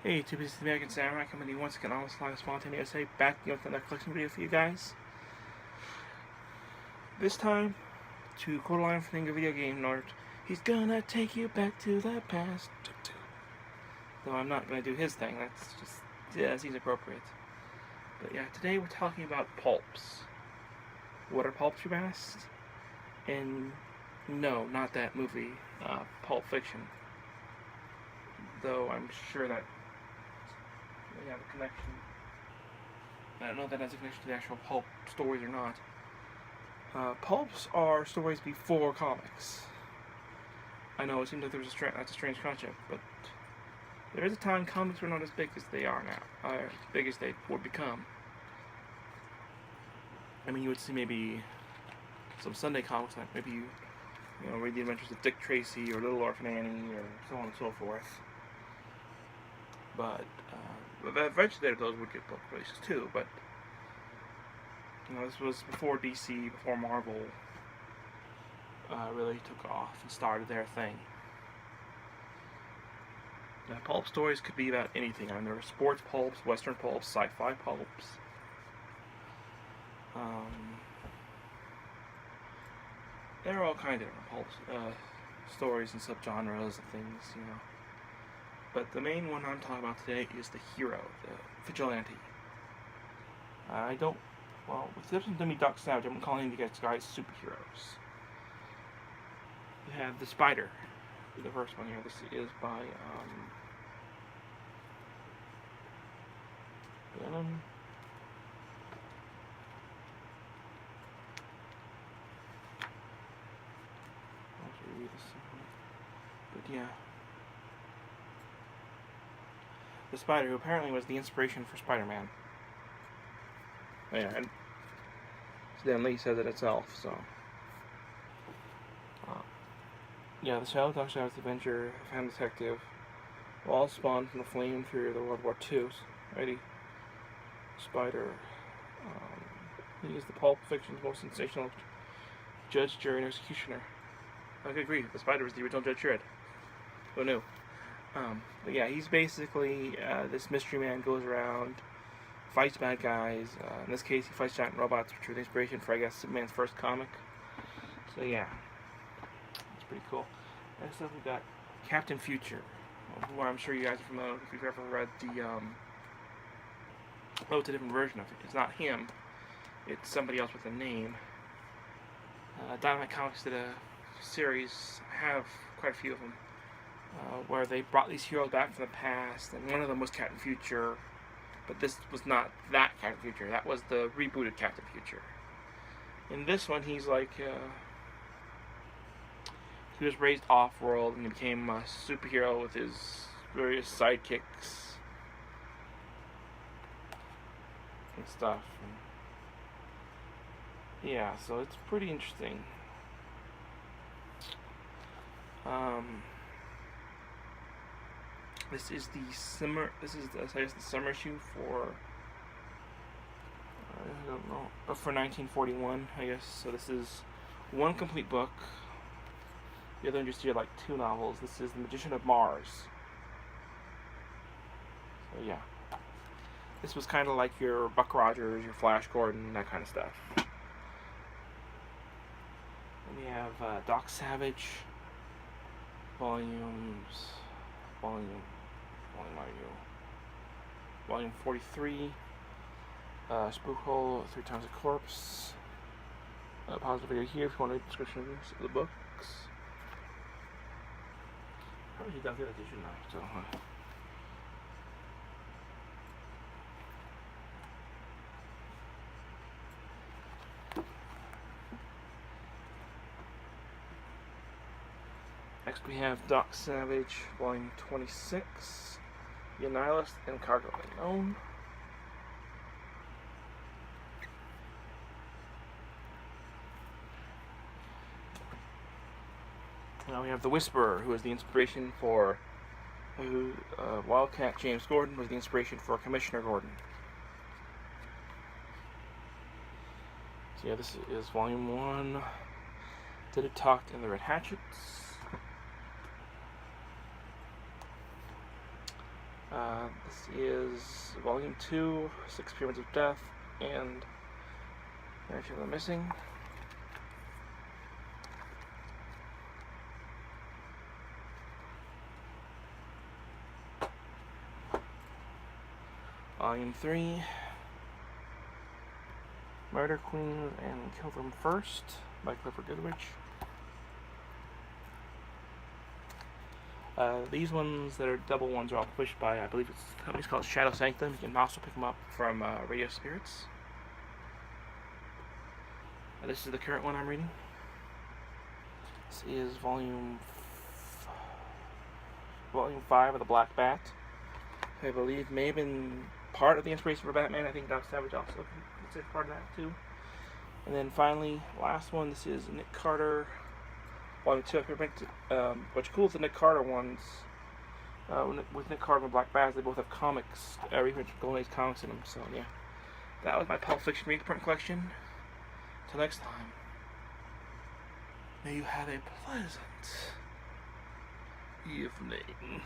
Hey YouTube, this is the American Samurai coming to you once again on Live Spontaneous USA, back with another collection video for you guys. This time, to quote a line from the video game nerd, he's gonna take you back to the past. Though I'm not gonna do his thing, that's just, yeah, seems appropriate. But yeah, today we're talking about pulps. What are pulps, you asked? And no, not that movie, Pulp Fiction. Though I'm sure that they have a connection. I don't know if that has a connection to the actual pulp stories or not. Pulps are stories before comics. I know it seems like that's a strange concept, but there is a time comics were not as big as they are now, as big as they would become. I mean, you would see maybe some Sunday comics, like maybe you read the adventures of Dick Tracy or Little Orphan Annie or so on and so forth. But eventually those would get book releases too. But this was before DC, before Marvel really took off and started their thing. Now, pulp stories could be about anything. I mean, there were sports pulps, western pulps, sci-fi pulps. There are all kinds of different pulps, stories and subgenres and things, But the main one I'm talking about today is the hero, the vigilante. With the exception of me, Doc Savage, I'm calling these guys superheroes. You have the Spider, the first one here. This is by, but yeah. The Spider, who apparently was the inspiration for Spider-Man. Yeah, and Stan Lee says it itself, so. Yeah, the Shadow Dog Shadow's adventure, a fan detective, all spawned from the flame and fury of the World War II. Righty. Spider. He is the Pulp Fiction's most sensational judge, jury, and executioner. I could agree, the Spider was the original Judge Dredd. Who knew? But yeah, he's basically this mystery man, goes around, fights bad guys. In this case, he fights giant robots, which were the inspiration for, I guess, Superman's first comic. So yeah, it's pretty cool. Next up, we got Captain Future, who I'm sure you guys are familiar with if you've ever read the. It's a different version of it. It's not him. It's somebody else with a name. Dynamite Comics did a series. I have quite a few of them. Where they brought these heroes back from the past, and one of them was Captain Future, but this was not that Captain Future. That was the rebooted Captain Future. In this one, he's like he was raised off-world and he became a superhero with his various sidekicks and stuff. And yeah, so it's pretty interesting. This is the summer. This is the summer issue for. I don't know, for 1941, I guess. So this is one complete book. The other one just here like two novels. This is The Magician of Mars. So yeah, this was kind of like your Buck Rogers, your Flash Gordon, that kind of stuff. And we have Doc Savage, Volume 43, Spook Hole, 3 Times a Corpse. Pause the video here if you want a description of the books. Probably done the edition now, so. Next we have Doc Savage, Volume 26, The Annihilist and Cargo Unknown. Now we have The Whisperer, who is the inspiration for Wildcat James Gordon was the inspiration for Commissioner Gordon. So yeah, this is Volume 1. Did It Talk and the Red Hatchets. This is Volume 2, Six Pyramids of Death, and actually I'm missing. Volume 3, Murder Queens and Kill Them First by Clifford Goodrich. These ones that are double ones are all published by, I believe it's a company called Shadow Sanctum. You can also pick them up from Radio Spirits. This is the current one I'm reading. This is volume 5 of The Black Bat. I believe may have been part of the inspiration for Batman. I think Doc Savage also considered part of that too. And then finally, last one. This is Nick Carter. Volume 2. What's cool with the Nick Carter ones, with Nick Carter and Black Bat, they both have comics, reprints from Golden Age comics in them. So yeah, that was my Pulp Fiction reprint collection. Till next time, may you have a pleasant evening.